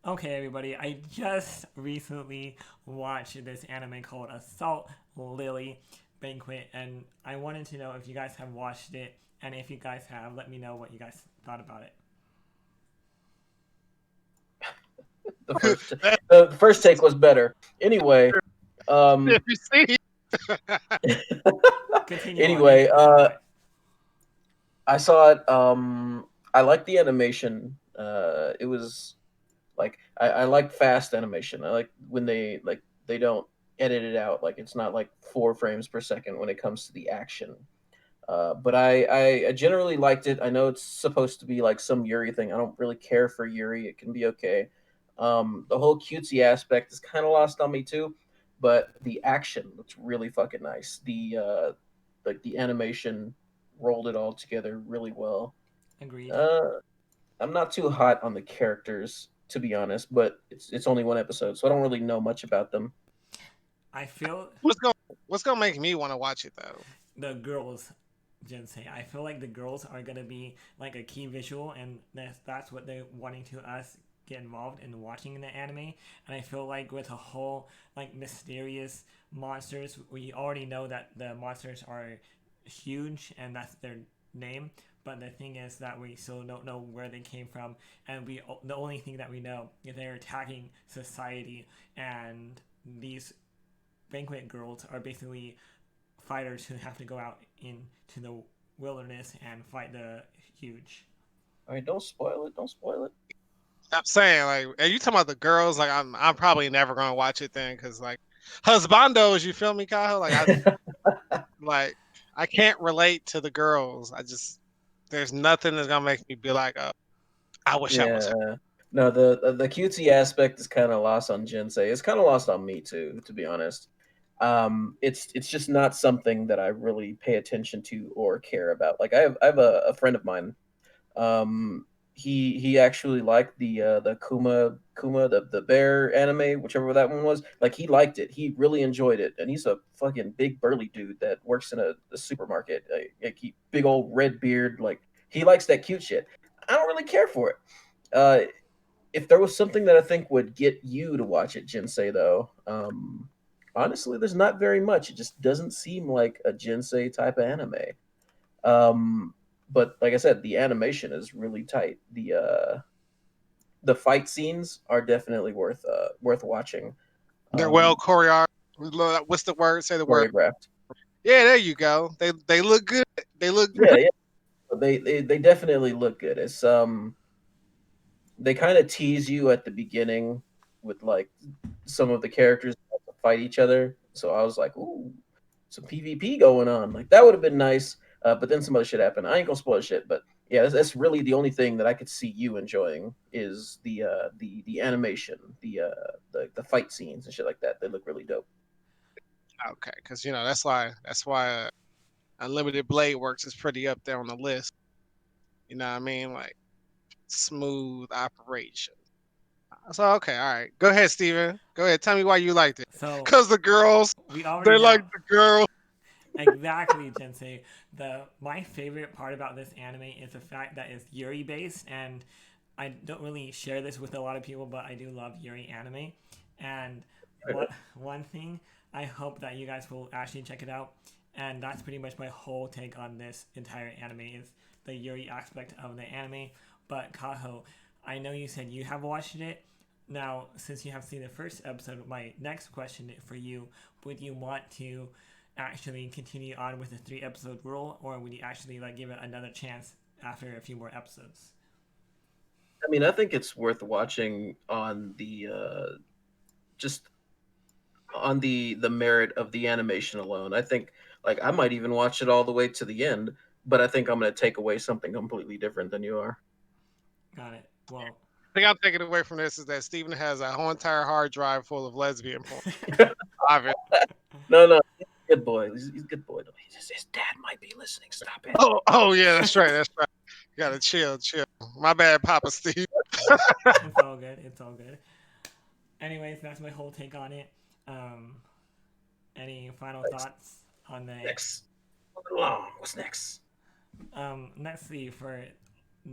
Okay, everybody, I just recently watched this anime called Assault Lily Banquet, and I wanted to know if you guys have watched it, and if you guys have, let me know what you guys thought about it. The first That's the first take was better. Anyway, if um, you see. Continue on. You anyway, can say that. I saw it. I liked the animation. It was like I like fast animation. I like when they don't edit it out. Like it's not like 4 frames per second when it comes to the action. But I generally liked it. I know it's supposed to be like some Yuri thing. I don't really care for Yuri. It can be okay. The whole cutesy aspect is kind of lost on me too, but the action looks really fucking nice. The animation rolled it all together really well. Agreed. Uh, I'm not too hot on the characters to be honest, but it's only one episode, so I don't really know much about them. I feel What's gonna make me want to watch it though? the girls, Jinsei. I feel like the girls are gonna be like a key visual, and that's what they're wanting to us get involved in watching the anime. And I feel like with a whole like mysterious monsters, we already know that the monsters are huge, and that's their name. But the thing is that we still don't know where they came from, and the only thing that we know is they're attacking society, and these banquet girls are basically fighters who have to go out into the wilderness and fight the huge. All right, don't spoil it. Don't spoil it. I'm saying like, are you talking about the girls? Like, I'm probably never gonna watch it then because like, husbandos. You feel me, Kyle? Like I can't relate to the girls. There's nothing that's gonna make me be like, oh, I wish I was Yeah. her. No, the cutesy aspect is kind of lost on Jinsei. It's kind of lost on me too, to be honest. It's just not something that I really pay attention to or care about. Like I have a friend of mine. Um, he actually liked the Kuma the bear anime, whichever that one was. Like he liked it. He really enjoyed it, and he's a fucking big burly dude that works in a supermarket. Like he big old red beard. Like he likes that cute shit. I don't really care for it. Uh, if there was something that I think would get you to watch it, Jinsei, though, honestly, there's not very much. It just doesn't seem like a Jinsei type of anime. Um, but like I said, the animation is really tight. The fight scenes are definitely worth watching. They're well Um, choreographed. What's the word? Say the word. choreographed. Yeah, there you go. They look good. They look Yeah, good. yeah. They definitely look good. It's they kind of tease you at the beginning with like some of the characters fight each other. So I was like, ooh, some PvP going on. Like that would have been nice. But then some other shit happened. I ain't gonna spoil shit, but yeah, that's really the only thing that I could see you enjoying is the animation, the fight scenes and shit like that. They look really dope. Okay, because that's why Unlimited Blade Works is pretty up there on the list. You know what I mean? Like smooth operation. So okay, all right. Go ahead, Steven. Go ahead. Tell me why you liked it. So Cause the girls, we already they like know the girls. exactly, Jinsei. The my favorite part about this anime is the fact that it's Yuri based, and I don't really share this with a lot of people, but I do love Yuri anime. And one thing I hope that you guys will actually check it out, and that's pretty much my whole take on this entire anime is the Yuri aspect of the anime. But Kaho, I know you said you have watched it. Now, since you have seen the first episode, my next question for you: would you want to actually continue on with the 3 episode rule, or would you actually like give it another chance after a few more episodes? I mean, I think it's worth watching on the just on the merit of the animation alone. I think like I might even watch it all the way to the end, but I think I'm gonna take away something completely different than you are. Got it. Well, The thing I'm taking away from this is that Steven has a whole entire hard drive full of lesbian porn. Obvious. No, no, he's a good boy. He's a good boy. Though. His dad might be listening. Stop it. Oh yeah, that's right. That's right. You gotta chill. My bad, Papa Steve. it's all good. It's all good. Anyways, that's my whole take on it. Um, any final Next, thoughts on the next. Moving along. What's next? let's see for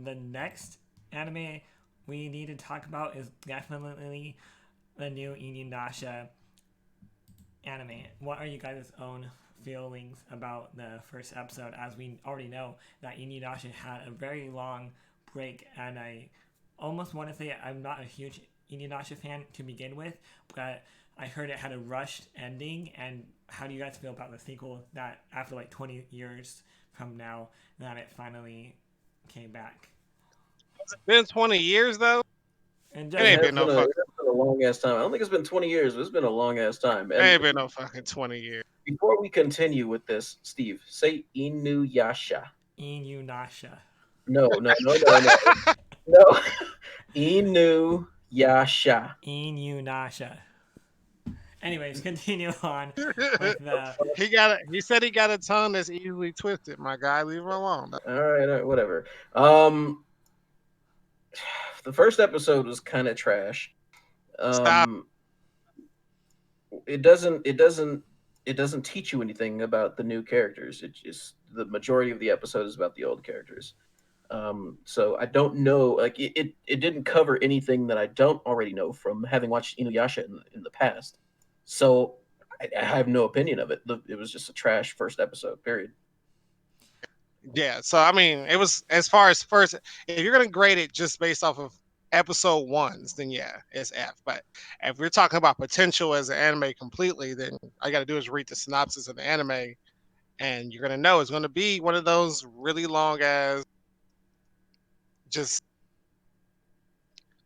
the next anime we need to talk about is definitely the new Inuyasha anime. What are you guys' own feelings about the first episode? As we already know that Inuyasha had a very long break, and I almost want to say I'm not a huge Inuyasha fan to begin with, but I heard it had a rushed ending. And how do you guys feel about the sequel that after like 20 years from now that it finally came back? Has it been 20 years though? And It just ain't been no fucking. It has been a long ass time. I don't think it's been 20 years, but it's been a long ass time. It And ain't been no fucking 20 years. before we continue with this, Steve, say Inuyasha. Inuyasha. No. No. Inuyasha. Inuyasha. Anyways, continue on with the. He got it. He said he got a tongue that's easily twisted. My guy, leave him alone. All right, whatever. The first episode was kind of trash. Stop. It doesn't teach you anything about the new characters. It just the majority of the episode is about the old characters. So I don't know. Like it didn't cover anything that I don't already know from having watched Inuyasha in the past. So I have no opinion of it. It was just a trash first episode. Period. Yeah. So I mean, it was as far as first. If you're gonna grade it just based off of episode ones, then yeah, it's F. But if we're talking about potential as an anime completely, then all you got to do is read the synopsis of the anime, and you're gonna know it's gonna be one of those really long as just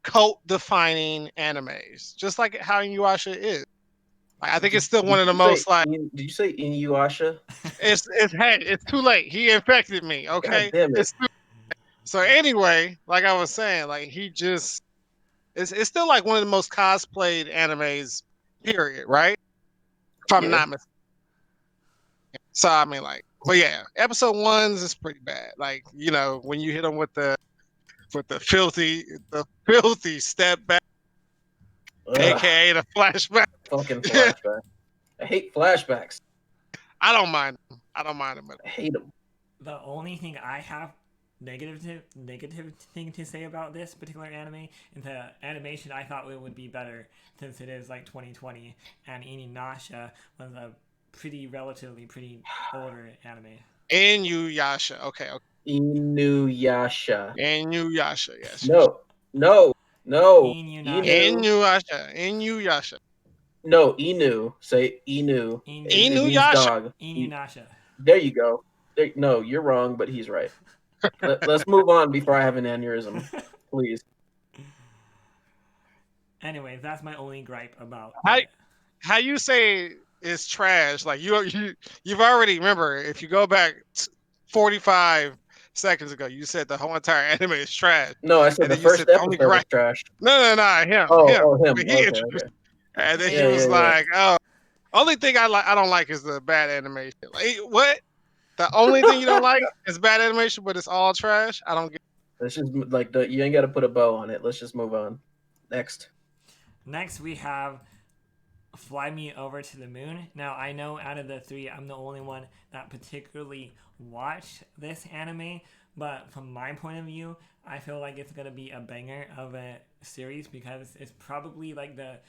cult defining animes, just like how Inuyasha is. Like, I think it's still one of the most like Did you say Inuyasha? it's hey, it's too late. He infected me. God Okay, damn it! so anyway, like I was saying, like he just it's still like one of the most cosplayed animes. Period. Right? If I'm Yeah. not mistaken. So I mean, like, but yeah, episode ones is pretty bad. Like when you hit them with the filthy step back, Ugh, aka the flashback. fucking flashback. I hate flashbacks. I don't mind them. I don't mind them. I hate them. The only thing I have negative thing to say about this particular anime is the animation. I thought it would be better since it is like 2020, and Inuyasha was a relatively pretty older anime. Inuyasha. Okay. Inuyasha. Inuyasha. Yes. No. Inuyasha. Inuyasha. No, Inu. Say Inu. It means Inuyasha. dog. Inuyasha. There you go. No, you're wrong, but he's right. Let's move on before I have an aneurysm, please. Anyways, that's my only gripe about How you say it's trash? Like you've already remember if you go back 45 seconds ago, you said the whole entire anime is trash. No, I said And the then you first said the only episode was gripe. trash. No, him. Him. But he Okay, introduced, okay. and then Yeah, he was yeah. like, "Oh, only thing I don't like is the bad animation." Like what? The only thing you don't like is bad animation, but it's all trash. I don't get. Let's just like you ain't got to put a bow on it. Let's just move on. Next we have Fly Me Over to the Moon. Now, I know out of the three, I'm the only one that particularly watched this anime, but from my point of view, I feel like it's going to be a banger of a series because it's probably like the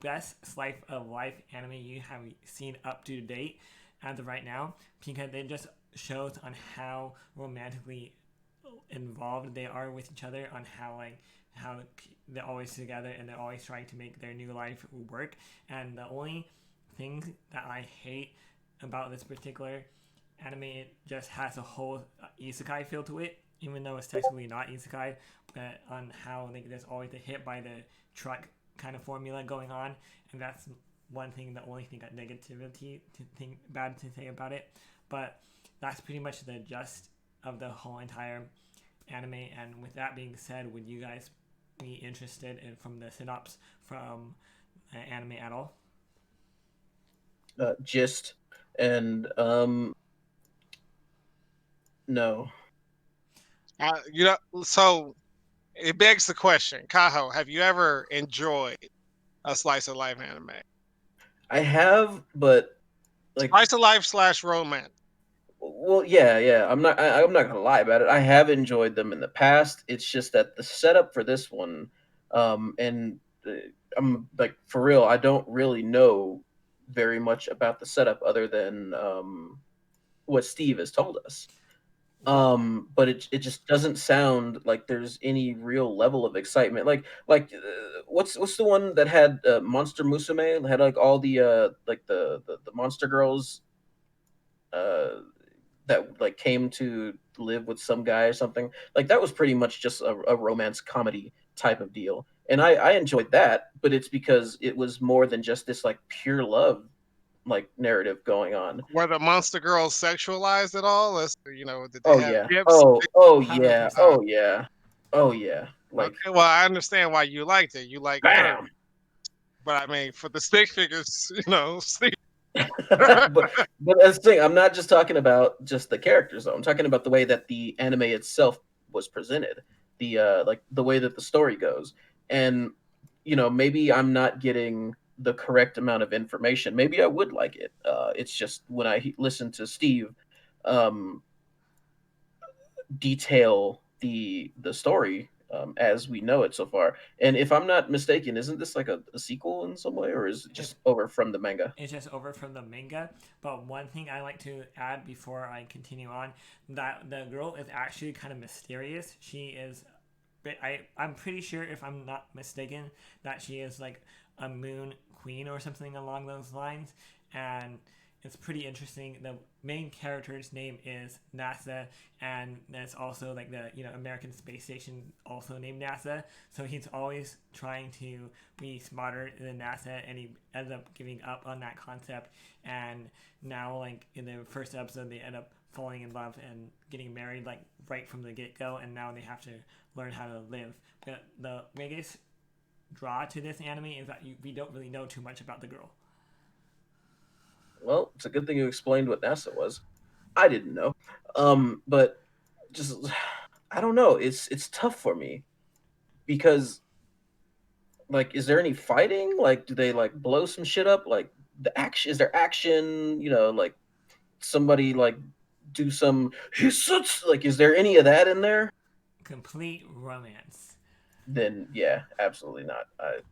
best slice of life anime you have seen up to date as of right now, because it just shows on how romantically involved they are with each other, on how they're always together and they're always trying to make their new life work. And the only thing that I hate about this particular anime, it just has a whole isekai feel to it, even though it's technically not isekai, but on how there's always a hit by the truck kind of formula going on. And that's one thing, the only thing bad to say about it. But that's pretty much the gist of the whole entire anime. And with that being said, would you guys be interested in from the synopsis from anime at all? Gist and no. So it begs the question, Kaho, have you ever enjoyed a slice of life anime? I have, but like slice of life / romance. Well, yeah, yeah. I'm not gonna lie about it. I have enjoyed them in the past. It's just that the setup for this one, and I'm like for real. I don't really know very much about the setup other than what Steve has told us. Well, But it just doesn't sound like there's any real level of excitement. What's the one that had Monster Musume had like all the like the monster girls uh that like came to live with some guy or something. Like that was pretty much just a romance comedy type of deal. And I enjoyed that, but it's because it was more than just this like pure love like narrative going on. Were the monster girls sexualized at all? Did they Oh have yeah. hips? Oh yeah. 100%. Oh yeah. Oh yeah. Like Okay, well, I understand why you liked it. You like curves, bam. but I mean, for the stick figures, But as the thing, I'm not just talking about just the characters though. I'm talking about the way that the anime itself was presented, the like the way that the story goes, and maybe I'm not getting the correct amount of information. Maybe I would like it. It's just when I listen to Steve um, detail the story as we know it so far, and if I'm not mistaken, isn't this like a sequel in some way, or is it It's just over from the manga? it's just over from the manga. But one thing I like to add before I continue on, that the girl is actually kind of mysterious. She is, I'm pretty sure if I'm not mistaken that she is like a moon queen or something along those lines, and it's pretty interesting. The main character's name is NASA, and there's also like the American Space Station also named NASA. So he's always trying to be smarter than NASA, and he ends up giving up on that concept. And now, like in the first episode, they end up falling in love and getting married like right from the get go, and now they have to learn how to live. But the biggest draw to this anime is that we don't really know too much about the girl. Well, it's a good thing you explained what NASA was. I didn't know. But just I don't know. It's tough for me because like, is there any fighting? Like, do they like blow some shit up? Like, the action is there action? Like somebody like do some like, is there any of that in there? Complete romance. Then yeah, absolutely not.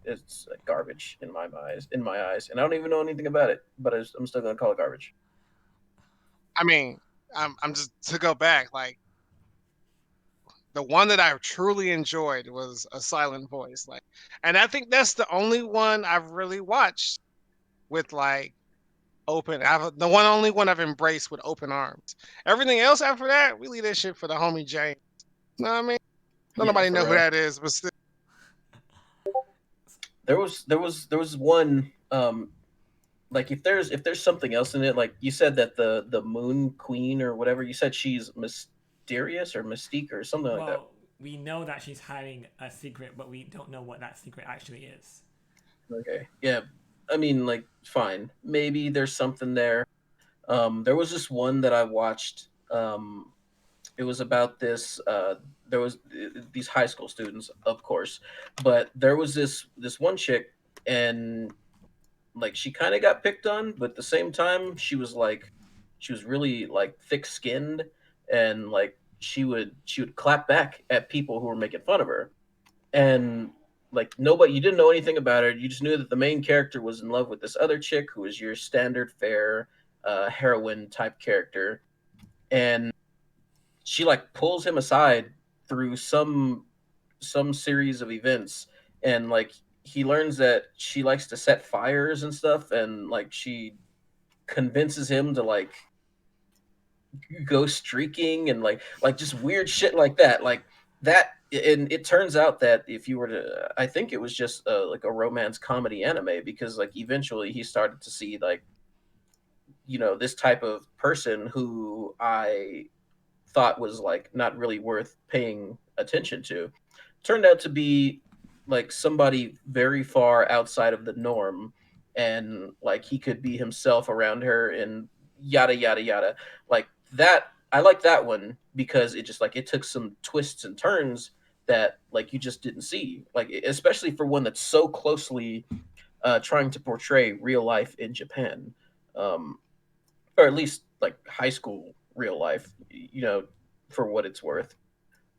It's garbage in my eyes. In my eyes, and I don't even know anything about it, but I'm still gonna call it garbage. I mean, I'm just to go back. Like the one that I truly enjoyed was A Silent Voice. And I think that's the only one I've really watched with like the only one I've embraced with open arms. Everything else after that, we leave that shit for the homie James. You know what I mean? Don't Yeah, nobody for know who real. that is, but still. There was one like if there's something else in it, like you said that the moon queen or whatever, you said she's mysterious or mystique or something like that. Well, we know that she's hiding a secret, but we don't know what that secret actually is. Okay, yeah, I mean, like, fine, maybe there's something there. There was this one that I watched. It was about this there was these high school students, of course, but there was this one chick, and like she kind of got picked on, but at the same time she was really like thick skinned, and like she would clap back at people who were making fun of her, and like nobody, you didn't know anything about her, you just knew that the main character was in love with this other chick who was your standard fare heroine type character, and she like pulls him aside through some series of events, and like he learns that she likes to set fires and stuff, and like she convinces him to like go streaking, and like just weird shit like that, like that. And it turns out that if you were to, I think it was just like a romance comedy anime, because like eventually he started to see like this type of person who I thought was like not really worth paying attention to turned out to be like somebody very far outside of the norm, and like he could be himself around her, and yada yada yada. Like that, I like that one because it just like it took some twists and turns that like you just didn't see, like especially for one that's so closely trying to portray real life in Japan, um or at least like high school real life, for what it's worth.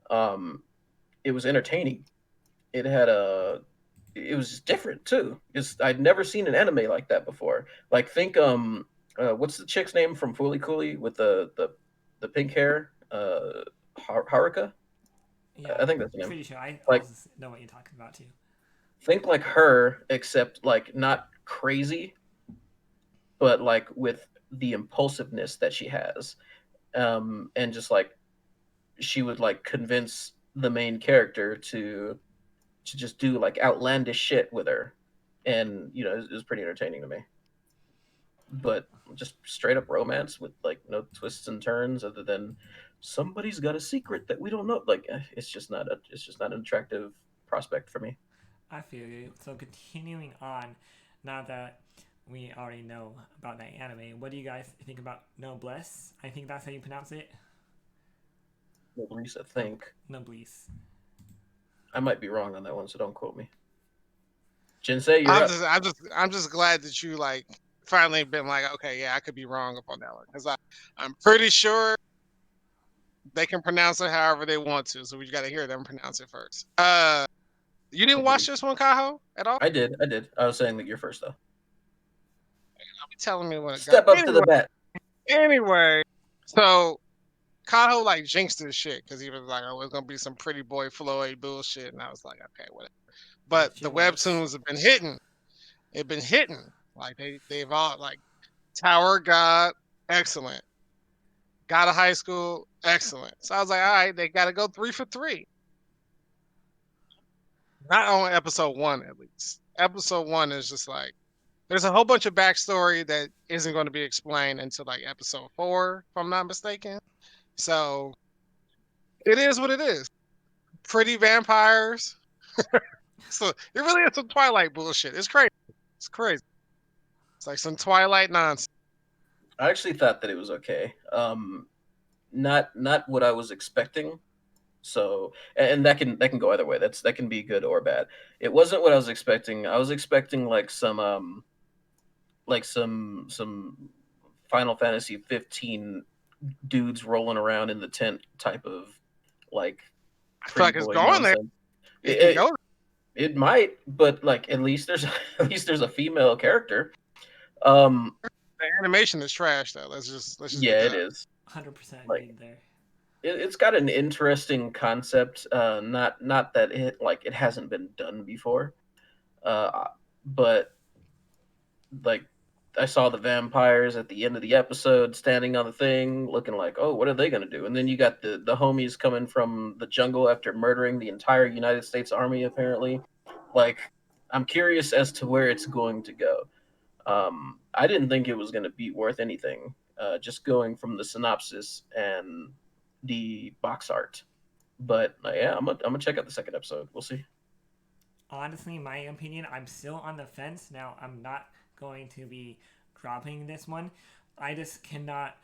Um, it was entertaining. It had a it was just different too. I'd never seen an anime like that before. Like think what's the chick's name from Fooly Cooly with the pink hair? Haruka? Yeah, I think that's the name. pretty sure I Like also know what you're talking about too. think like her except like not crazy, but like with the impulsiveness that she has. And just like she would like convince the main character to just do like outlandish shit with her, and it was pretty entertaining to me. But just straight up romance with like no twists and turns, other than somebody's got a secret that we don't know. Like it's just not an attractive prospect for me. I feel you. So continuing on, now that we already know about that anime, what do you guys think about Noblesse? I think that's how you pronounce it. Lisa, think Noblesse. I might be wrong on that one, so don't quote me. Jinsei, you're I'm up. just I'm just I'm just glad that you like finally been like, okay, yeah, I could be wrong upon that one because I'm pretty sure they can pronounce it however they want to. So we got to hear them pronounce it first. You didn't watch Agreed. this one, Kaho, at all? I did. I was saying that you're first though. Don't be telling me when it got. Step up to the bat. Anyway, so Kaho like jinxed this shit because he was like, oh, it's gonna be some pretty boy Floyd bullshit, and I was like, okay, whatever. But Which the it was. webtoons have been hitting. They've been hitting. Like they've all like Tower of God, excellent. Got a high school, excellent. So I was like, all right, they got to go 3 for 3. Not on episode 1, at least. Episode 1 is just like there's a whole bunch of backstory that isn't going to be explained until like episode 4, if I'm not mistaken. So it is what it is. Pretty vampires. So it really is some Twilight bullshit. It's crazy. It's crazy. It's like some Twilight nonsense. I actually thought that it was okay. Not what I was expecting. So, and that can go either way. That can be good or bad. It wasn't what I was expecting. I was expecting like some Final Fantasy 15 dudes rolling around in the tent type of like I feel pretty like it's boy going there. nonsense. It can It, go. it might, but like at least there's at least there's a female character. Um, The animation is trash though. Let's just get yeah, it that. is. 100% Like agreed there. it's got an interesting concept. Not that it hasn't been done before. But like I saw the vampires at the end of the episode standing on the thing, looking like, oh, what are they gonna do? And then you got the homies coming from the jungle after murdering the entire United States Army, apparently. Like, I'm curious as to where it's going to go. I didn't think it was gonna be worth anything. Just going from the synopsis and the box art. But yeah, I'm gonna check out the second episode. We'll see. Honestly, my opinion, I'm still on the fence. Now, I'm not going to be dropping this one. I just cannot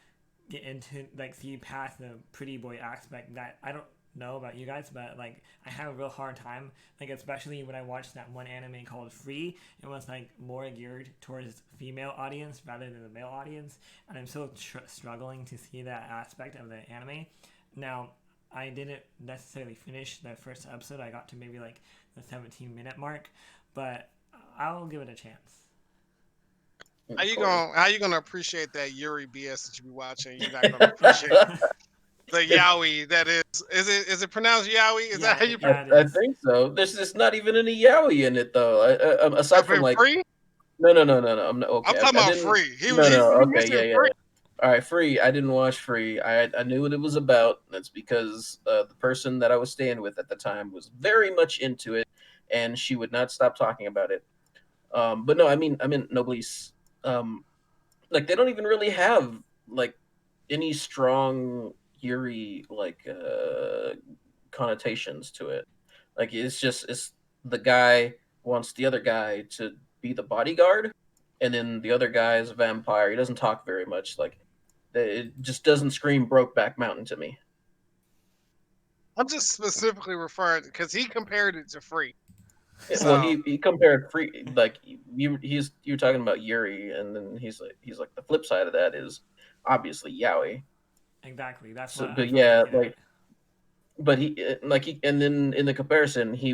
get into, like, see past the pretty boy aspect that I don't know about you guys, but, like, I have a real hard time. Like, especially when I watched that one anime called Free, it was, like, more geared towards female audience rather than the male audience. And I'm still struggling to see that aspect of the anime. Now, I didn't necessarily finish the first episode. I got to maybe like the 17-minute mark, but I'll give it a chance. Corey. How you gonna appreciate that Yuri BS that you be watching? You're not gonna appreciate the yaoi that is it pronounced yaoi? Is Yeah, that how you yeah, it I is. think so. There's just not even any yaoi in it though. Aside I've from been like free? no. I'm not I'm okay. talking I about didn't. free. No, He no. Okay, mentioned yeah. free. All right, Free. I didn't watch Free. I knew what it was about. That's because the person that I was staying with at the time was very much into it, and she would not stop talking about it. But no, I mean Noblesse. Um, like they don't even really have like any strong Yuri connotations to it. Like it's the guy wants the other guy to be the bodyguard, and then the other guy is a vampire. He doesn't talk very much. Like it just doesn't scream Brokeback Mountain to me. I'm just specifically referring because he compared it to free. Yeah, well, So he compared free like you're talking about Yuri, and then he's like the flip side of that is obviously Yaoi. Exactly. That's So, what I'm but trying to yeah, get like, at. but and then in the comparison, he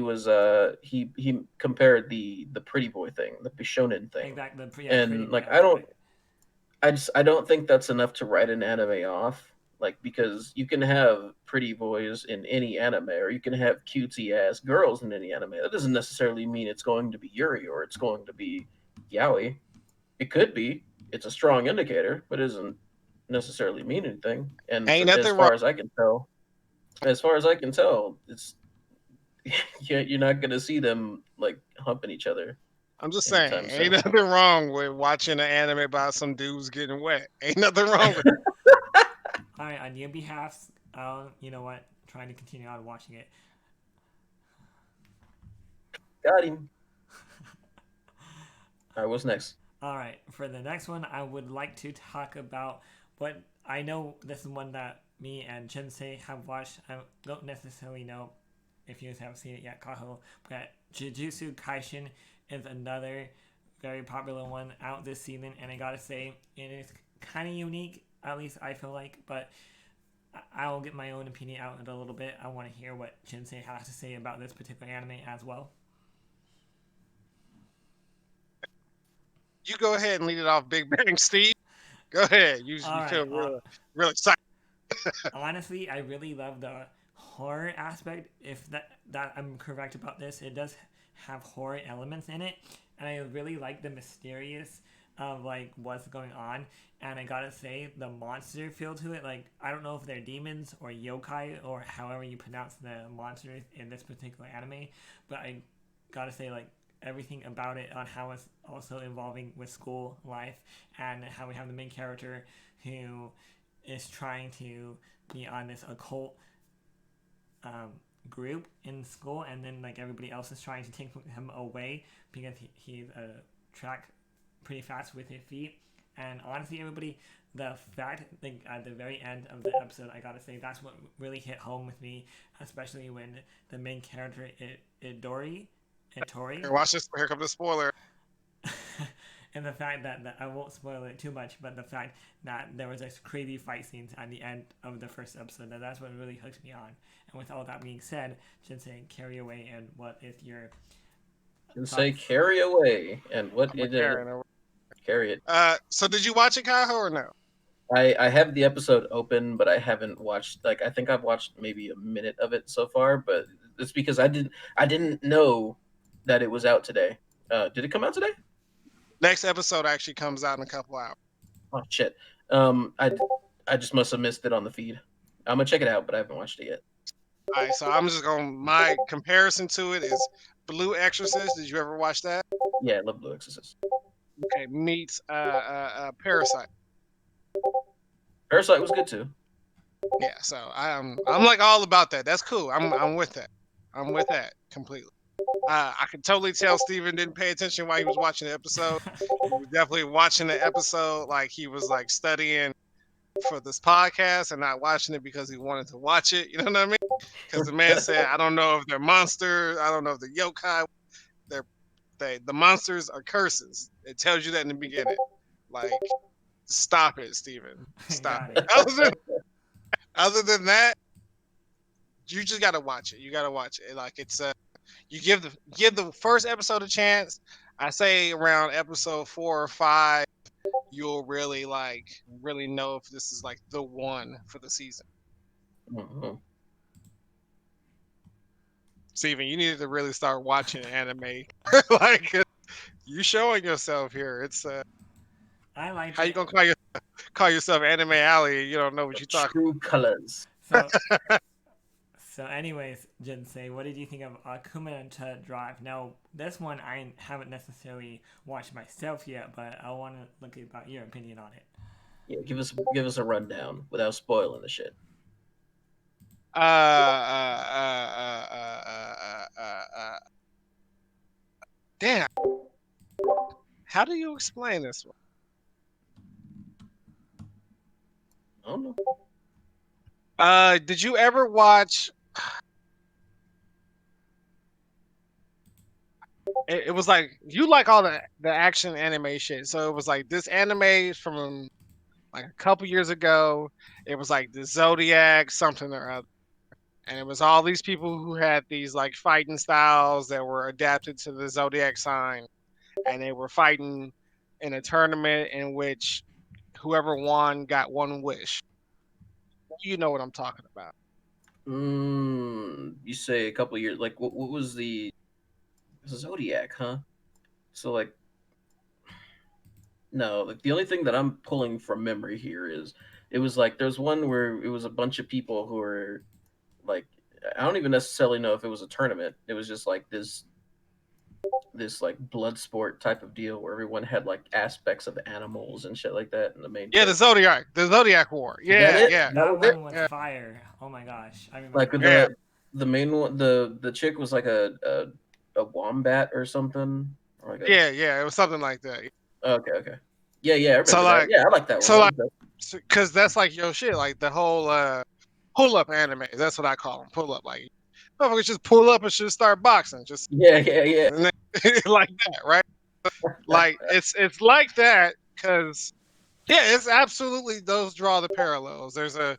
compared the pretty boy thing, the Bishonen thing, Exactly. Yeah, pretty and boy like aspect. I don't think that's enough to write an anime off. Like, because you can have pretty boys in any anime, or you can have cutesy ass girls in any anime. That doesn't necessarily mean it's going to be Yuri or it's going to be yaoi. It could be. It's a strong indicator, but it doesn't necessarily mean anything. And Ain't for nothing wrong. as far as I can tell, it's you're not gonna see them like humping each other I'm just saying, anytime ain't soon. nothing wrong with watching an anime about some dudes getting wet. Ain't nothing wrong with it. All right, on your behalf, you know what? Trying to continue on watching it. Got him. All right, what's next? All right, for the next one, I would like to talk about what I know. This is one that me and Jinsei have watched. I don't necessarily know if you guys haven't seen it yet, Kaho, but Jujutsu Kaisen is another very popular one out this season, and I gotta say, it is kind of unique. At least I feel like, but I'll get my own opinion out in a little bit. I want to hear what Jinsei has to say about this particular anime as well. You go ahead and lead it off, Big Bang Steve. Go ahead. All You right. feel real excited. Honestly, I really love the horror aspect. If that I'm correct about this, it does have horror elements in it, and I really like the mysterious of like what's going on. And I gotta say, the monster feel to it. Like, I don't know if they're demons or yokai or however you pronounce the monsters in this particular anime, but I gotta say, like, everything about it on how it's also involving with school life, and how we have the main character who is trying to be on this occult group in school, and then like everybody else is trying to take him away because he's track pretty fast with his feet. And honestly, everybody, the fact like at the very end of the episode, I gotta say that's what really hit home with me, especially when the main character Itori, Here, watch this. Here comes the spoiler. and the fact that I won't spoil it too much, but the fact that there was this crazy fight scenes at the end of the first episode, that's what really hooked me on. And with all that being said, Jinsei, carry away, and what is your And say thoughts? carry away, and what I'm a it Karen. carry it. So did you watch it, Kyle, or no? I have the episode open, but I haven't watched. Like, I think I've watched maybe a minute of it so far, but it's because I didn't know that it was out today. Did it come out today? Next episode actually comes out in a couple hours. Oh shit. I just must have missed it on the feed. I'm gonna check it out, but I haven't watched it yet. All right, so I'm just going. My comparison to it is Blue Exorcist. Did you ever watch that? Yeah, I love Blue Exorcist. Okay, meets Parasite. Parasite was good too. Yeah, so I'm like all about that. That's cool. I'm with that. I'm with that completely. I could totally tell Steven didn't pay attention while he was watching the episode. He was definitely watching the episode like he was like studying for this podcast and not watching it because he wanted to watch it. You know what I mean? Because the man said, "I don't know if they're monsters. I don't know if they're yokai. The monsters are curses." It tells you that in the beginning. Like, stop it, Steven. Stop Got it. it. Other than that, you just gotta watch it. You gotta watch it. Like it's you give the first episode a chance. I say around episode 4 or 5, you'll really know if this is like the one for the season. Mhm. Steven, you needed to really start watching anime. Like you showing yourself here. It's I liked how you it. gonna call yourself Anime Alley? You don't know what you're talking. True colors. So, anyways, Jinsei, what did you think of Akumeneta Drive? Now, this one I haven't necessarily watched myself yet, but I want to look about your opinion on it. Yeah, give us a rundown without spoiling the shit. Uh, uh, uh, uh, uh, uh, uh, uh. Damn. How do you explain this one? I don't know. Did you ever watch? It was like you like all the action anime shit. So it was like this anime from like a couple years ago. It was like the Zodiac something or other, and it was all these people who had these like fighting styles that were adapted to the Zodiac sign, and they were fighting in a tournament in which whoever won got one wish. You know what I'm talking about. You say a couple years. Like, what was the Zodiac? Huh? So like, no. Like the only thing that I'm pulling from memory here is it was like there's one where it was a bunch of people who were like I don't even necessarily know if it was a tournament. It was just like this like blood sport type of deal where everyone had like aspects of animals and shit like that, and the main Yeah, character. The Zodiac War. Is that Yeah, it? yeah, That That was one it. was yeah, fire. Oh my gosh, I Like remember. yeah, the main one, the chick was like a wombat or something, or like a yeah. It was something like that. okay. Yeah, I So remember that. like, Yeah, I like that one. so That like, was dope. because that's like your shit. Like the whole pull up anime. That's what I call them. Pull up. Like, motherfuckers just pull up and just start boxing. Just Yeah. like that, right? Like it's like that because yeah, it's absolutely those draw the parallels. There's a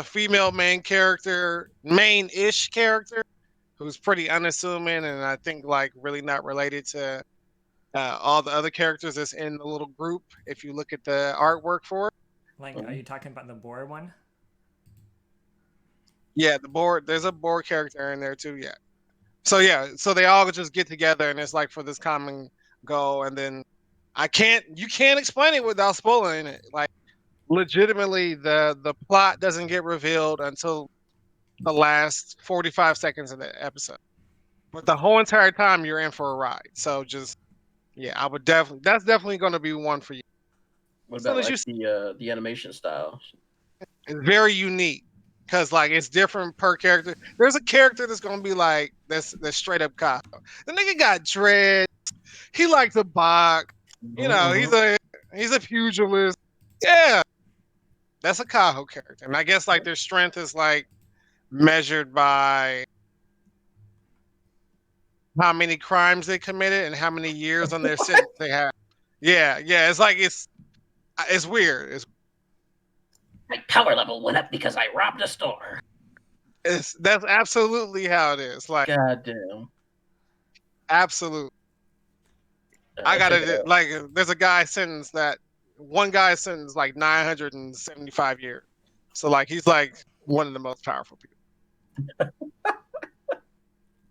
female main character, main ish character who's pretty unassuming and I think like really not related to all the other characters that's in the little group. If you look at the artwork for it, Like, are Mhm. you talking about the boar one? yeah, the board there's a board character in there too. Yeah, so they all just get together and it's like for this common goal, and then you can't explain it without spoiling it. Like legitimately, the plot doesn't get revealed until the last 45 seconds of the episode. But the whole entire time you're in for a ride. So just yeah, I would definitely that's definitely going to be one for you. What As soon about as you like the animation style? it's very unique because like it's different per character. There's a character that's going to be like that's straight up cop. The nigga got dread. He likes to box. You know, Mm-hmm. he's a pugilist. Yeah, that's a Kaho character. And I guess like their strength is like measured by how many crimes they committed and how many years on their sentence they have. Yeah. It's like it's weird. My power level went up because I robbed a store. It's that's absolutely how it is. Like God damn. absolute. I Check gotta it out. like. There's a guy sentenced that one guy sentenced like 975 years. So like he's like one of the most powerful people.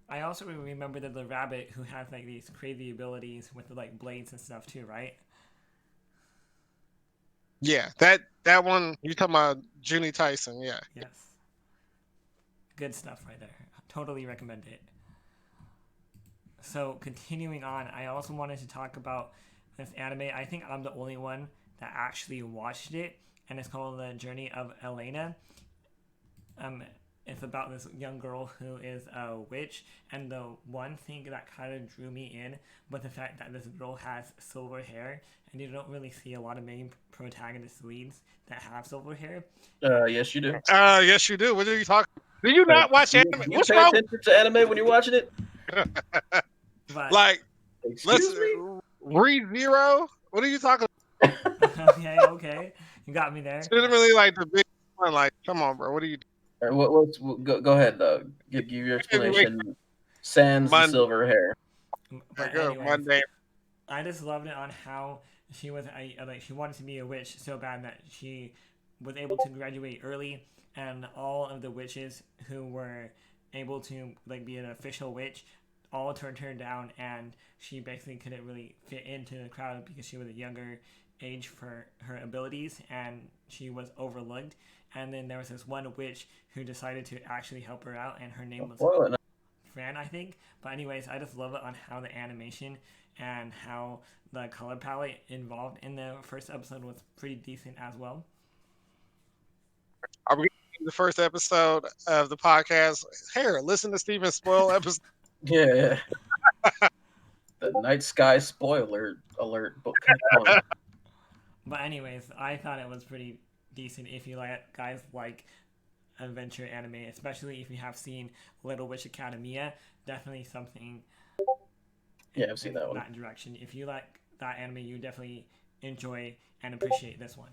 I also remember the rabbit who has like these crazy abilities with the like blades and stuff too, right? Yeah, that one you talking about Junie Tyson? Yeah, Yes. Good stuff right there. Totally recommend it. So continuing on, I also wanted to talk about this anime. I think I'm the only one that actually watched it, and it's called The Journey of Elena. Um, it's about this young girl who is a witch, and the one thing that kind of drew me in was the fact that this girl has silver hair, and you don't really see a lot of main protagonist leads that have silver hair. Yes, you do. yes you do. What are you talking? Do you not watch anime? Do you What's pay wrong? attention to anime when you're watching it? But Like let's Excuse me. re zero. What are you talking? okay, you got me there. Legitimately like the big one. Like come on, bro. What are you Go ahead, though. Give your doing? explanation. Sans the Monday. silver hair. I But go anyways, Monday. I just loved it on how she was like she wanted to be a witch so bad that she was able to graduate early, and all of the witches who were able to like be an official witch all turned her down, and she basically couldn't really fit into the crowd because she was a younger age for her abilities, and she was overlooked. And then there was this one witch who decided to actually help her out, and her name was Spoil it. Fran, I think. But anyways, I just love it on how the animation and how the color palette involved in the first episode was pretty decent as well. Are we getting the first episode of the podcast? Here, listen to Steven spoil episode. Yeah. The night sky spoiler alert book. Come on. But anyways, I thought it was pretty decent if you like guys like adventure anime, especially if you have seen Little Witch Academia. Definitely something Yeah, I've seen that one. that direction. If you like that anime, you definitely enjoy and appreciate this one.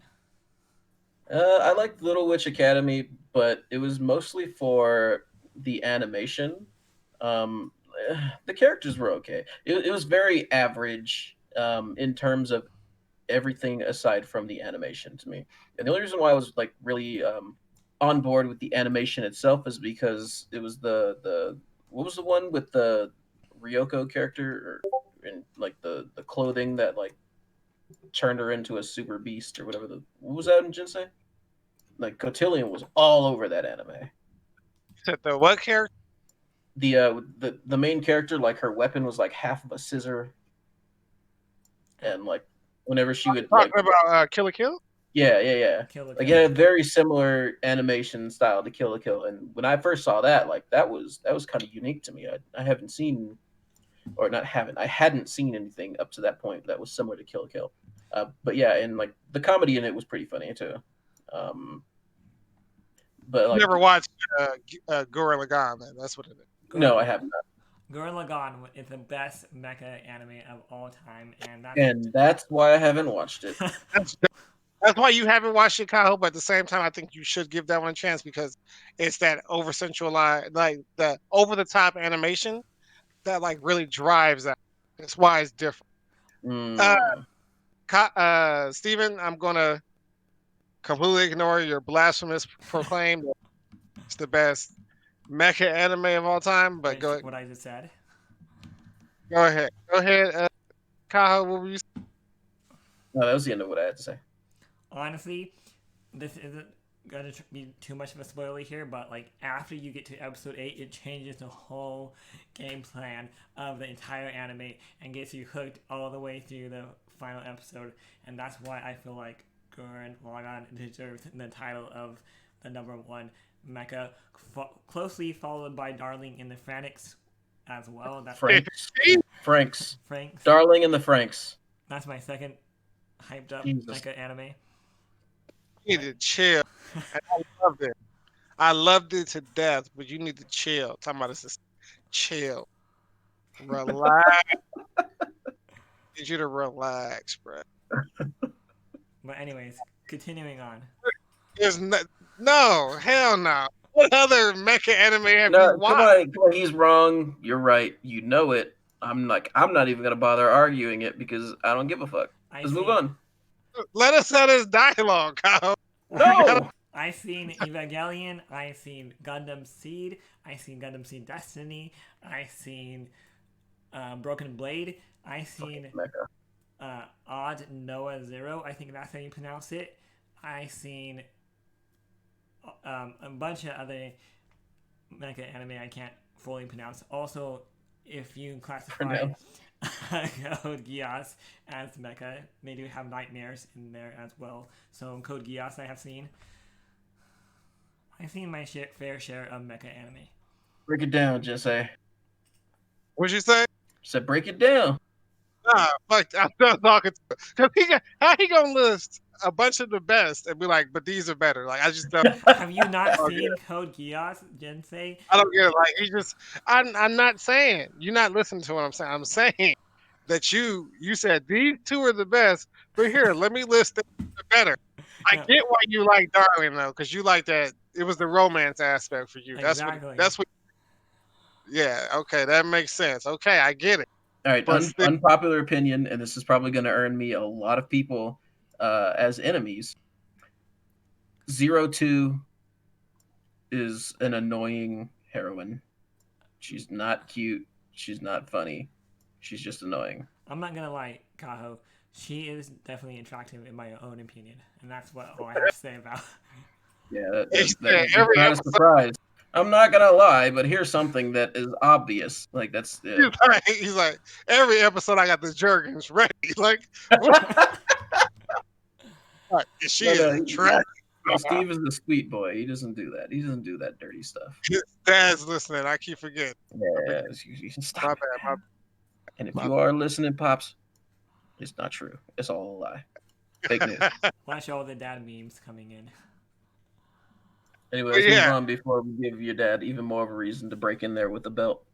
I liked Little Witch Academy, but it was mostly for the animation. Um, the characters were okay. It was very average in terms of everything aside from the animation to me. And the only reason why I was like really on board with the animation itself is because it was the what was the one with the Ryoko character or in like the clothing that like turned her into a super beast or whatever the what was that in Jinsei? Like Cotillion was all over that anime. Said the what character? The main character, like her weapon was like half of a scissor, and like whenever she would like Talking about Kill la Kill? yeah. Kill la Like Kill. it had a very similar animation style to Kill la Kill, and when I first saw that, like that was kind of unique to me. I haven't seen, or not haven't, I hadn't seen anything up to that point that was similar to Kill la Kill. But yeah, and like the comedy in it was pretty funny too. Um, but like Never watched Gurren Lagann, man. That's what it is. no, Gurren, I have not, Gurren Lagann is the best mecha anime of all time, and that's and that's why I haven't watched it. That's, that's why you haven't watched Chicago, but at the same time, I think you should give that one a chance because it's that over centralized, like the over the top animation that like really drives that. That's why it's different. Uh, Mm, Steven, I'm gonna completely ignore your blasphemous proclaim that it's the best mecha anime of all time. But which what I just said. go ahead, go ahead, Kaho. What were you? no, that was the end of what I had to say. Honestly, this isn't gonna be too much of a spoiler here, but like after you get to episode 8, it changes the whole game plan of the entire anime and gets you hooked all the way through the final episode, and that's why I feel like Gurren Lagann deserves the title of the number one mecha, closely followed by Darling in the Franxx as well. That's Franks, Franks. Darling and the Franks. That's my second hyped up Jesus. mecha anime. You need to chill. And I loved it. I loved it to death, but you need to chill. Talking about this is chill, relax. Need you to relax, bro. But anyways, continuing on. There's no hell no. What other mecha anime have you No, watched? come on, he's wrong. You're right. You know it. I'm not even gonna bother arguing it because I don't give a fuck. I Let's move seen on. Let us have this dialogue, Kyle. We gotta. No. I seen Evangelion. I seen Gundam Seed. I seen Gundam Seed Destiny. I seen Broken Blade. I seen Mecca. Odd Noah Zero. I think that's how you pronounce it. I seen a bunch of other mecha anime I can't fully pronounce. Also, if you classify Pronounce. Code Geass as mecha, they do have nightmares in there as well. So Code Geass I have seen. I've seen my fair share of mecha anime. Break it down, Jesse. What'd you say? Said break it down. Nah, fuck. I'm not talking to. Cause how he gonna list a bunch of the best and be like, but these are better. Like I just don't. Have you not Oh, seen Code Geass, Jensei? I don't get it. Like he just. I'm not saying you're not listening to what I'm saying. I'm saying that you said these two are the best, but here let me list them better. I No, get why you like Darling though, because you like that. It was the romance aspect for you. exactly. That's what. Yeah. Okay, that makes sense. Okay, I get it. All right, But still, unpopular opinion, and this is probably going to earn me a lot of people as enemies. 02 is an annoying heroine. She's not cute. She's not funny. She's just annoying. I'm not gonna lie, Kaho. She is definitely attractive in my own opinion, and that's what all I have to say about. Yeah, that's every not a episode, surprise. I'm not gonna lie, but here's something that is obvious. Like that's he's like, every episode I got the Jergens ready. Like, what? Like, she no, is no. attractive. Steve is the sweet boy. He doesn't do that. He doesn't do that dirty stuff. His dad's listening. I keep forgetting. Yeah, you stop My it, bad. man. And if My you are listening, pops, it's not true. It's all a lie. Fake news. bad. Watch all the dad memes coming in. Anyway, But let's move yeah, on before we give your dad even more of a reason to break in there with the belt.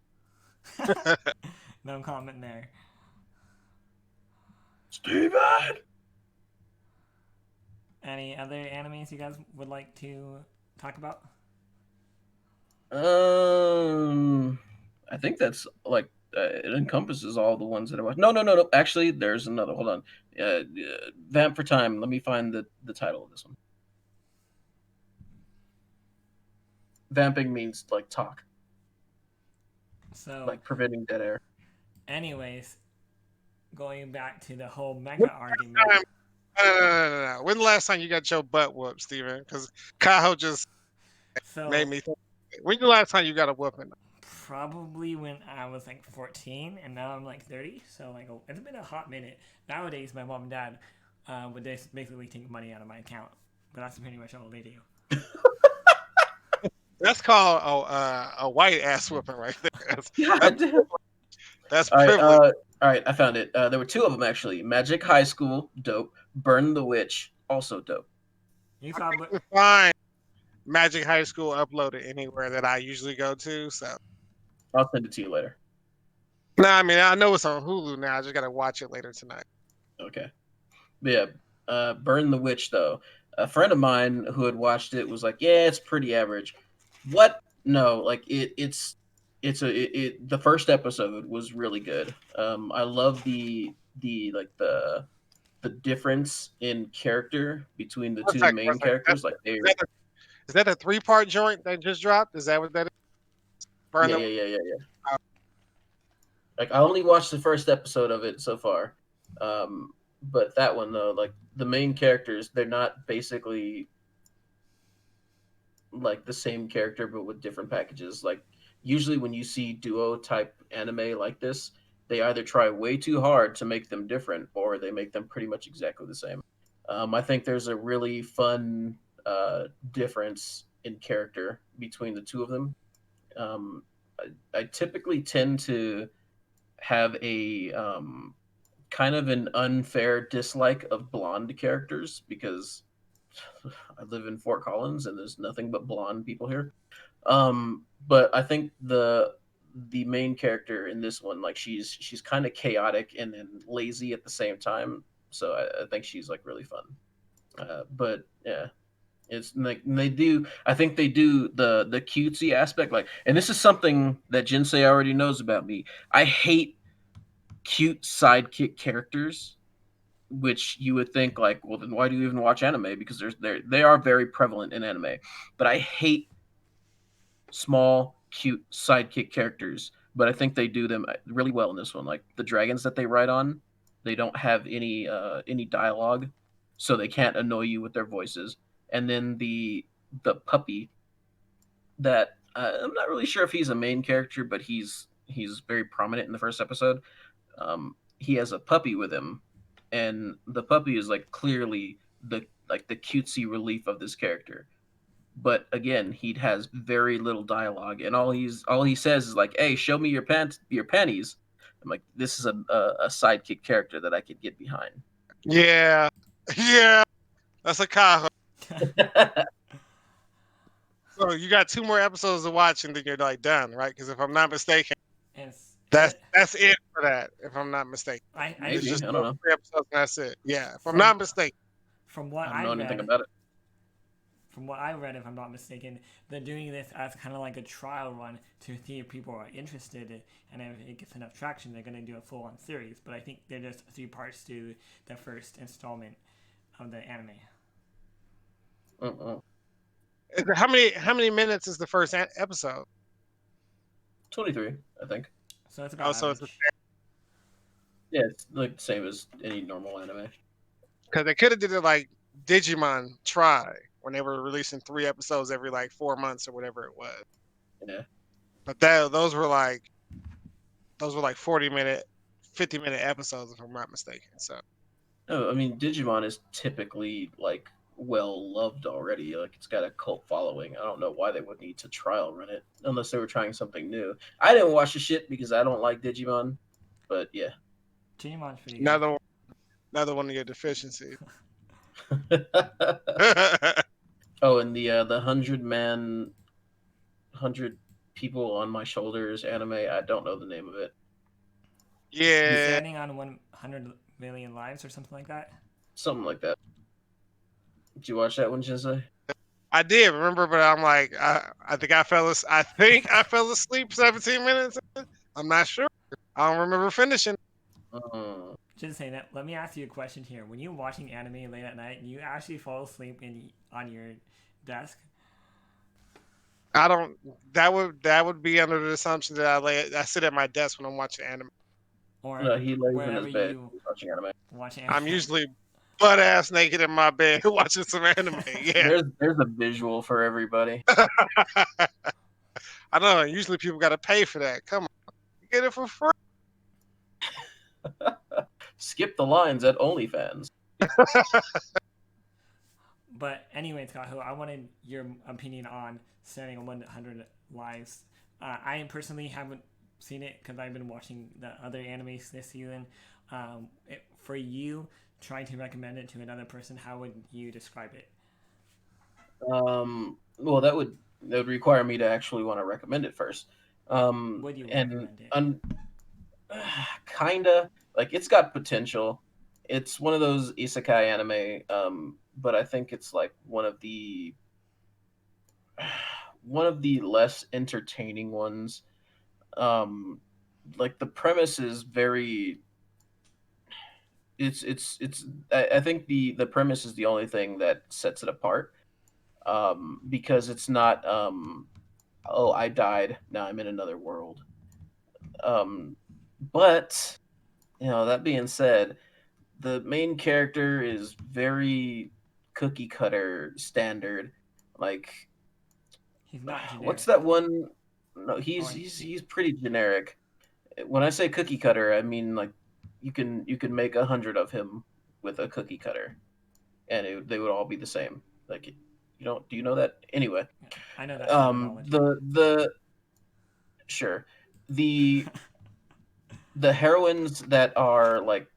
No comment there. Steven! Any other animes you guys would like to talk about? I think that's like it encompasses all the ones that I watched. No. Actually, there's another. Hold on. Vamp for Time. Let me find the title of this one. Vamping means like talk, So, like preventing dead air. anyways, going back to the whole When mecha the argument. last time- No. When the last time you got your butt whooped, Steven? Because Kyle just made So, me think. When's the last time you got a whooping? probably when I was like 14, and now I'm like 30. So, like, it's been a hot minute. Nowadays, my mom and dad would just basically take money out of my account. But that's pretty much all they do. That's called a white ass whooping right there. That's, God damn. that's All right. privilege. All right. I found it. There were two of them actually. Magic High School, dope. Burn the Witch, also dope. You I saw, but couldn't find Magic High School uploaded anywhere that I usually go to. So, I'll send it to you later. no, I mean I know it's on Hulu now. I just gotta watch it later tonight. Okay. But yeah. Burn the Witch though. A friend of mine who had watched it was like, "Yeah, it's pretty average." What? No, like the first episode was really good. I love the like the difference in character between the One two second, one main second. characters. Like they, Is that a 3-part joint that just dropped? Is that what that is? Burn the yeah. Like I only watched the first episode of it so far, but that one though, like the main characters, they're not basically like the same character but with different packages. Like usually when you see duo type anime like this, they either try way too hard to make them different or they make them pretty much exactly the same. I think there's a really fun difference in character between the two of them. I typically tend to have a kind of an unfair dislike of blonde characters because I live in Fort Collins and there's nothing but blonde people here. But I think the main character in this one, like she's kind of chaotic and then lazy at the same time. So I think she's like really fun. But yeah, it's like they do. I think they do the cutesy aspect. Like, and this is something that Jinsei already knows about me. I hate cute sidekick characters, which you would think like, well, then why do you even watch anime? Because they are very prevalent in anime. But I hate small, cute sidekick characters, but I think they do them really well in this one. Like the dragons that they ride on, they don't have any dialogue, so they can't annoy you with their voices. And then the puppy that I'm not really sure if he's a main character, but he's very prominent in the first episode. He has a puppy with him, and the puppy is like clearly the cutesy relief of this character, but again, he has very little dialogue, and all he says is like, "Hey, show me your panties." I'm like, this is a sidekick character that I could get behind. Yeah, yeah. That's a Kyle. So you got 2 more episodes to watch and then you're like done, right? Because if I'm not mistaken, it's that's it for that. If I'm not mistaken, I it's Maybe just I don't those know. 3 episodes and that's it. Yeah, if I'm from not mistaken. from what I don't I know anything read, about it. from what I read, if I'm not mistaken, they're doing this as kind of like a trial run to see if people are interested, and if it gets enough traction, they're going to do a full-on series. But I think they're just 3 parts to the first installment of the anime. Uh-uh. How many minutes is the first episode? 23, I think. So it's Oh, about so it's average. Yeah, it's like the same as any normal anime. because they could have did it like Digimon Try when they were releasing 3 episodes every like 4 months or whatever it was. Yeah. But those were like 40-minute, 50-minute episodes if I'm not mistaken. So No, I mean Digimon is typically like well loved already. Like it's got a cult following. I don't know why they would need to trial run it unless they were trying something new. I didn't watch the shit because I don't like Digimon, but yeah. Digimon's pretty good. another one of your deficiencies. Oh, and the 100 people on my shoulders anime. I don't know the name of it. Yeah, Standing on 100 million lives or something like that. Something like that. Did you watch that one, Jinsei? I did remember, but I'm like, I think I think I fell asleep 17 minutes in. I'm not sure. I don't remember finishing. Uh, Just saying that. Let me ask you a question here. When you're watching anime late at night, you actually fall asleep on your desk, I don't. That would be under the assumption that I sit at my desk when I'm watching anime. or no, he lays in wherever his bed. you He's watching anime. watch anime. I'm usually butt ass naked in my bed watching some anime. Yeah. There's a visual for everybody. I know. Usually people got to pay for that. Come on, you get it for free. Skip the lines at OnlyFans. But anyways, Kaho, I wanted your opinion on setting on 100 lives. I personally haven't seen it because I've been watching the other animes this season. For you, trying to recommend it to another person, how would you describe it? Well, that would require me to actually want to recommend it first. Would you And recommend it? kinda like it's got potential. It's one of those isekai anime, but I think it's like one of the less entertaining ones. Um, like the premise is very. It's. I think the premise is the only thing that sets it apart. Because it's not. Oh, I died. Now I'm in another world. Um, but that being said, the main character is very cookie cutter standard. Like, He's not what's generic. that one? No, Or he's pretty generic. When I say cookie cutter, I mean like you can make 100 of him with a cookie cutter, and they would all be the same. Like, you don't do you know that anyway? I know that terminology. The sure the the heroines that are like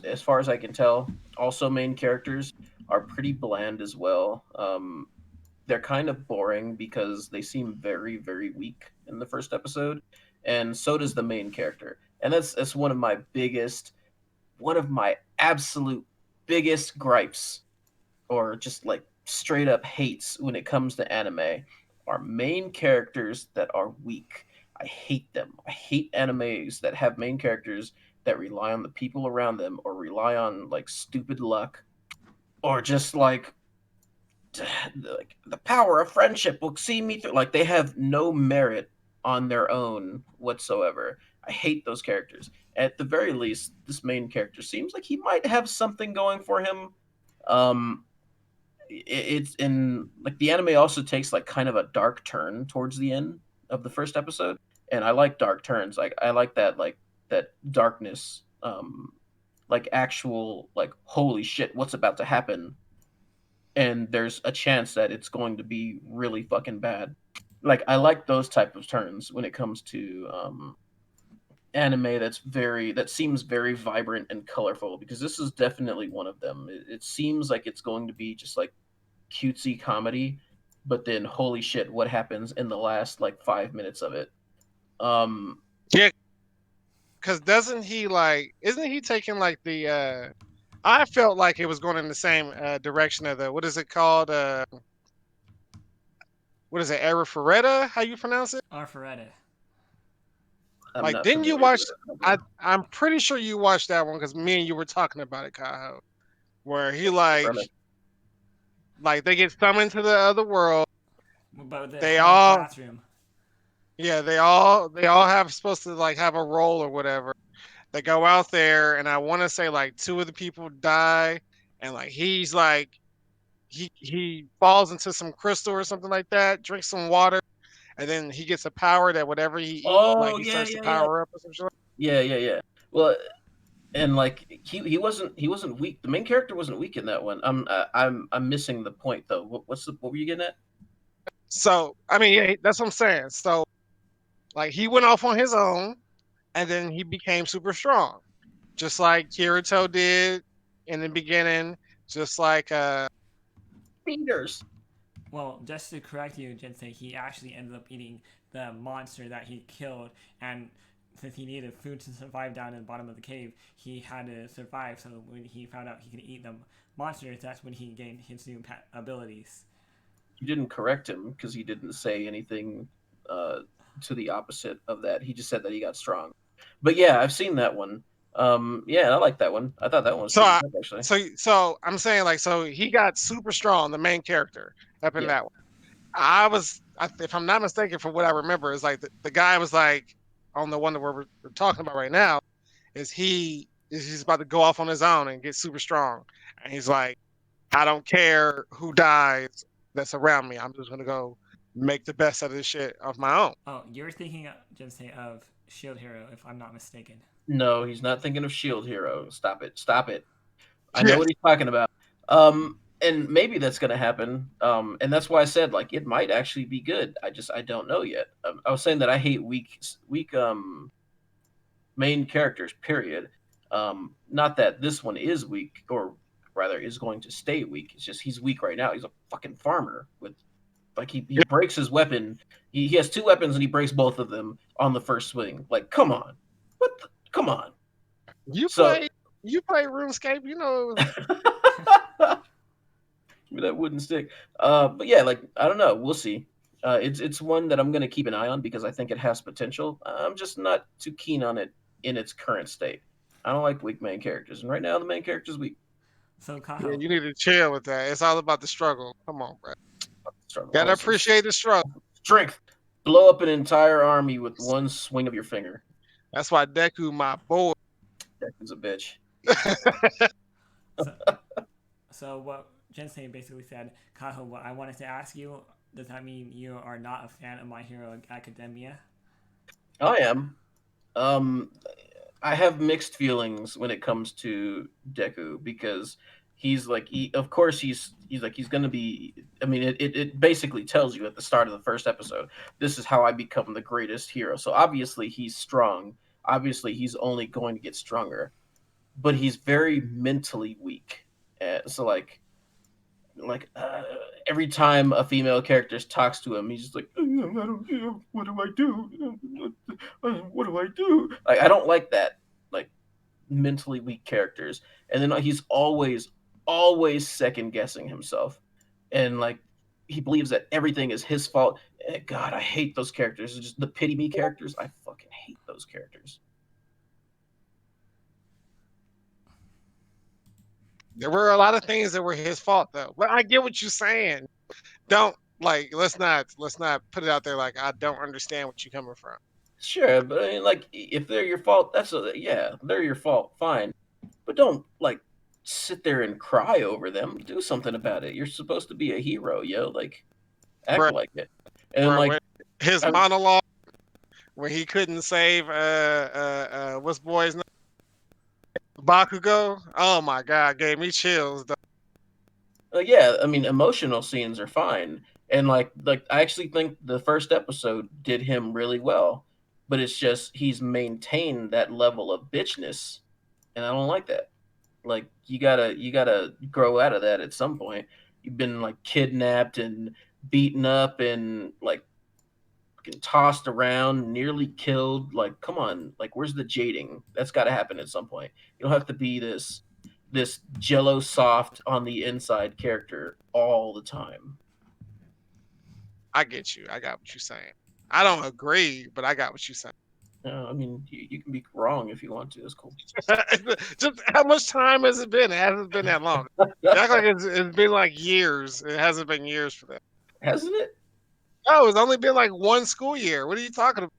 as far as I can tell also main characters are pretty bland as well. They're kind of boring because they seem very very weak in the first episode, and so does the main character, and that's one of my absolute biggest gripes, or just like straight up hates when it comes to anime, are main characters that are weak. I hate them. I hate animes that have main characters that rely on the people around them, or rely on like stupid luck, or just like the power of friendship will see me through. Like they have no merit on their own whatsoever. I hate those characters. At the very least, this main character seems like he might have something going for him. Um, it's in like the anime also takes like kind of a dark turn towards the end of the first episode, and I like dark turns. Like I like that darkness, like actual like holy shit, what's about to happen, and there's a chance that it's going to be really fucking bad. Like I like those type of turns when it comes to anime that seems very vibrant and colorful, because this is definitely one of them. It seems like it's going to be just like cutesy comedy, but then holy shit, what happens in the last like 5 minutes of it? Um, Yeah, because doesn't he like? Isn't he taking like the? I felt like it was going in the same direction of the. What is it called? What is it? Arifureta? How you pronounce it? Arfaretta. I'm Like, not didn't you familiar with watch? it. I'm pretty sure you watched that one because me and you were talking about it, Kaho. Where he What's the premise? like they get summoned to the other world. But the They whole all classroom. yeah, they all have supposed to like have a role or whatever. They go out there, and I want to say like two of the people die, and like he's like he falls into some crystal or something like that, drinks some water, and then he gets a power that whatever he eats, like Oh he yeah, starts to yeah, yeah, power up or some shit. yeah, yeah, yeah. Well, and like he wasn't weak. The main character wasn't weak in that one. I'm missing the point though. What were you getting at? So I mean, yeah, that's what I'm saying. So like he went off on his own, and then he became super strong, just like Kirito did in the beginning, just like Fingers. Well, just to correct you, Jinsei, he actually ended up eating the monster that he killed, and since he needed food to survive down in the bottom of the cave, he had to survive. So when he found out he could eat the monsters, that's when he gained his new abilities. You didn't correct him because he didn't say anything uh, to the opposite of that. He just said that he got strong. But yeah, I've seen that one. Yeah, I like that one. I thought that one was So pretty I, good actually. so I'm saying like so he got super strong, the main character up in Yeah. that one. If I'm not mistaken, from what I remember, is like the guy was like on the one that we're talking about right now. He's about to go off on his own and get super strong, and he's like, I don't care who dies that's around me. I'm just gonna go make the best out of this shit of my own. Oh, you're thinking, Jinsei, of Shield Hero, if I'm not mistaken. No, he's not thinking of Shield Hero. Stop it. Stop it. I know Yes. what he's talking about. And maybe that's gonna happen. And that's why I said like it might actually be good. I don't know yet. I was saying that I hate weak main characters. Period. Not that this one is weak, or rather is going to stay weak. It's just he's weak right now. He's a fucking farmer with like he breaks his weapon. He has two weapons and he breaks both of them on the first swing. Like, come on. Come on. You So play you play RuneScape, you know. that wouldn't stick. But yeah, like I don't know. We'll see. It's one that I'm gonna keep an eye on because I think it has potential. I'm just not too keen on it in its current state. I don't like weak main characters, and right now the main character's weak. So Yeah, Kaho, you need to chill with that. It's all about the struggle. Come on, bro. Struggle. Gotta Oh, some appreciate the struggle. strength. Blow up an entire army with one swing of your finger. That's why Deku, my boy. That is a bitch. so, so what Jinsei basically said, Kaho, what I wanted to ask you, does that mean you are not a fan of My Hero Academia? I am. Um, I have mixed feelings when it comes to Deku because he's like of course he's gonna be. I mean, it basically tells you at the start of the first episode, this is how I become the greatest hero. So obviously he's strong. Obviously he's only going to get stronger, but he's very mentally weak. So like every time a female character talks to him, he's just like, I don't know, what do I do? What do I do? Like I don't like that. Like mentally weak characters, and then he's always second guessing himself, and like he believes that everything is his fault. God, I hate those characters. It's just the pity me characters. I fucking hate those characters. There were a lot of things that were his fault though. But I get what you're saying. Don't like let's not put it out there like I don't understand what you're coming from. Sure, but I mean, like if they're your fault, yeah, they're your fault. Fine, but don't like sit there and cry over them. Do something about it. You're supposed to be a hero, yo. Like act Bro, like it. And bro, like his I, monologue when he couldn't save what's boy's name? Bakugo. Oh my god, gave me chills. Though. yeah, I mean, emotional scenes are fine, and like I actually think the first episode did him really well, but it's just he's maintained that level of bitchness, and I don't like that. Like you gotta grow out of that at some point. You've been like kidnapped and beaten up and like tossed around, nearly killed. Like, come on, like where's the jading? That's got to happen at some point. You don't have to be this jello soft on the inside character all the time. I get you. I got what you're saying. I don't agree, but I got what you're saying. I mean, you can be wrong if you want to. It's cool. Just how much time has it been? It hasn't been that long. You act like it's been like years. It hasn't been years for that. Hasn't it? Oh, it's only been like one school year. What are you talking about?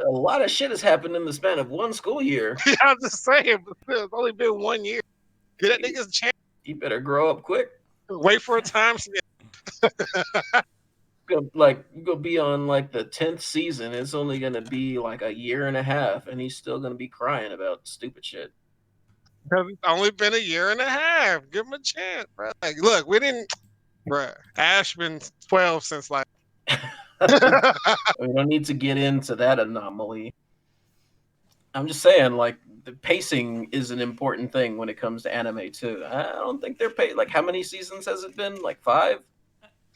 A lot of shit has happened in the span of one school year. I'm just saying, but still, it's only been 1 year. Get that nigga's chance. You better grow up quick. Wait for a time. Like you go be on like the 10th season. It's only gonna be like a year and a half, and he's still gonna be crying about stupid shit. Because it's only been a year and a half. Give him a chance, bro. Like, look, we didn't, bro. Ash been 12 since like. We don't need to get into that anomaly. I'm just saying, like, the pacing is an important thing when it comes to anime too. I don't think they're like how many seasons has it been? Like 5?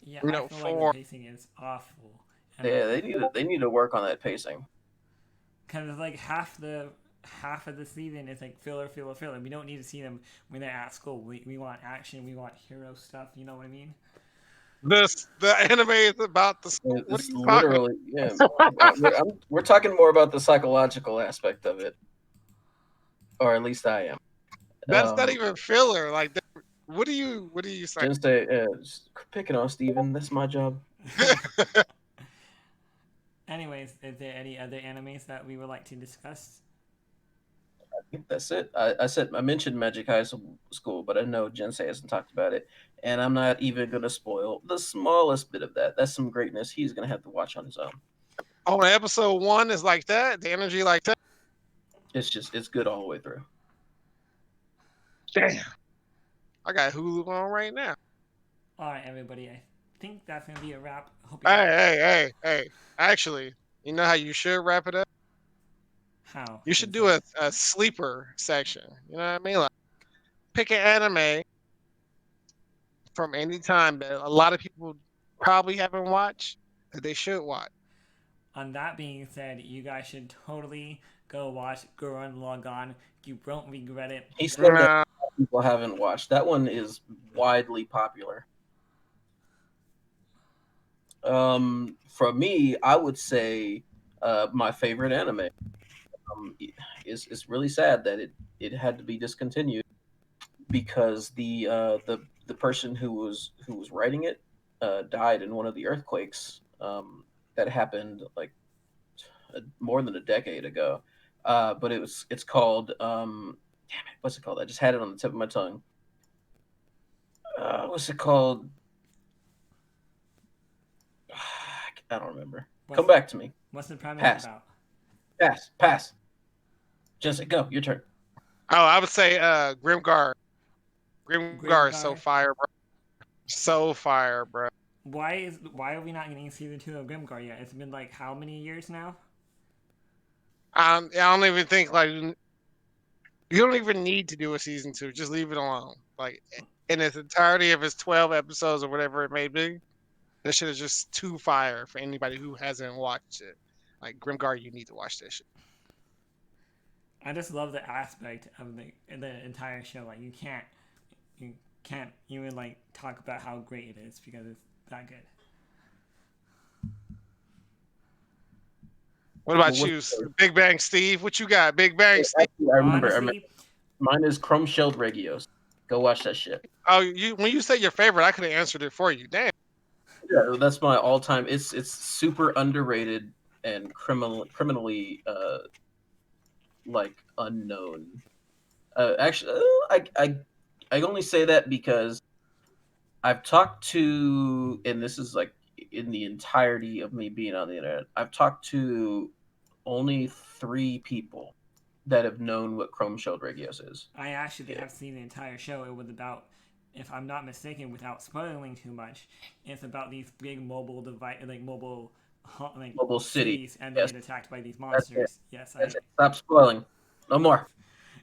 Yeah, No, I feel 4. like the pacing is awful. And Yeah, they need to work on that pacing. because like half of the season is like filler. We don't need to see them when they're at school. We want action. We want hero stuff. You know what I mean? The anime is about the school. What are It's you talking literally, yeah. about? We're talking more about the psychological aspect of it, or at least I am. That's not even filler. Like, what are you saying? Just say, just picking on Steven. That's my job. Anyways, is there any other animes that we would like to discuss? I think that's it. I mentioned Magic High School, but I know Jensei hasn't talked about it, and I'm not even gonna spoil the smallest bit of that. That's some greatness he's gonna have to watch on his own. On episode 1 is like that. The energy like that. It's good all the way through. Damn. I got Hulu on right now. All right, everybody. I think that's gonna be a wrap. Hope Hey. Actually, you know how you should wrap it up? How? You should do a sleeper section. You know what I mean? Like, pick an anime from any time that a lot of people probably haven't watched that they should watch. On that being said, you guys should totally go watch Gurren Lagann. You won't regret it. He said that people haven't watched. That one is widely popular. For me, I would say my favorite anime. It's really sad that it had to be discontinued because the person who was writing it died in one of the earthquakes that happened like more than a decade ago. But it's called damn it, what's it called? I just had it on the tip of my tongue. What's it called? I don't remember. Come back to me. What's the premise Pass. about? Pass. Just go. Your turn. Oh, I would say Grimgar. Grimgar is so fire, bro. So fire, bro. Why are we not getting season 2 of Grimgar yet? It's been like how many years now? I don't even think like you don't even need to do a season 2. Just leave it alone. Like in its entirety of its 12 episodes or whatever it may be. This shit is just too fire for anybody who hasn't watched it. Like Grimgar, you need to watch this shit. I just love the aspect of the entire show. Like you can't even like talk about how great it is because it's that good. What about you, Big Bang Steve? What you got, Big Bang Steve? Actually, I remember. Honestly, Mine is Chrome Shelled Regios. Go watch that shit. Oh, when you say your favorite, I could have answered it for you. Damn. Yeah, that's my all-time. It's super underrated and criminally like unknown. Actually, I only say that because I've talked to, and this is like in the entirety of me being on the internet, I've talked to only 3 people that have known what Chrome Shelled Regios is. I actually have seen the entire show. It was about, if I'm not mistaken, without spoiling too much, it's about these big mobile mobile cities, and they get attacked by these monsters. Yes, Stop spoiling. No more.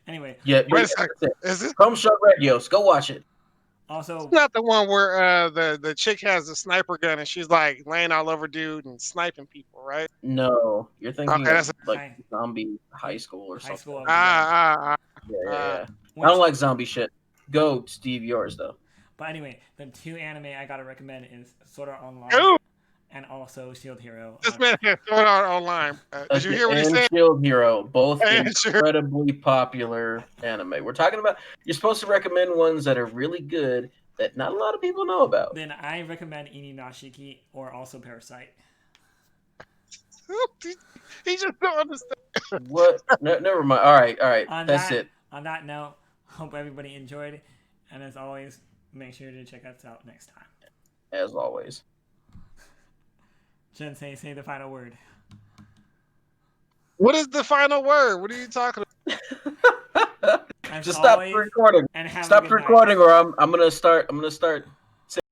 Anyway. Yeah, wait a second. Is this Chrome Shelled Regios? Go watch it. Also, it's not the one where the chick has a sniper gun and she's like laying all over dude and sniping people, right? No, you're thinking Okay, of like Zombie High School or something. School. Yeah. I don't like zombie shit. Go, Steve, yours though. But anyway, the 2 anime I gotta recommend is Sword Art Online and also Shield Hero. This man has Sword Art Online. Did you hear what he said? Shield Hero, both incredibly popular anime. We're talking about, you're supposed to recommend ones that are really good that not a lot of people know about. Then I recommend Inuyashiki or also Parasite. He just don't understand. What? No, never mind. All right. That's it. On that note, hope everybody enjoyed, and as always, make sure to check us out next time. As always. Jensei, say the final word. What is the final word? What are you talking about? Just stop recording. And stop recording, or I'm gonna start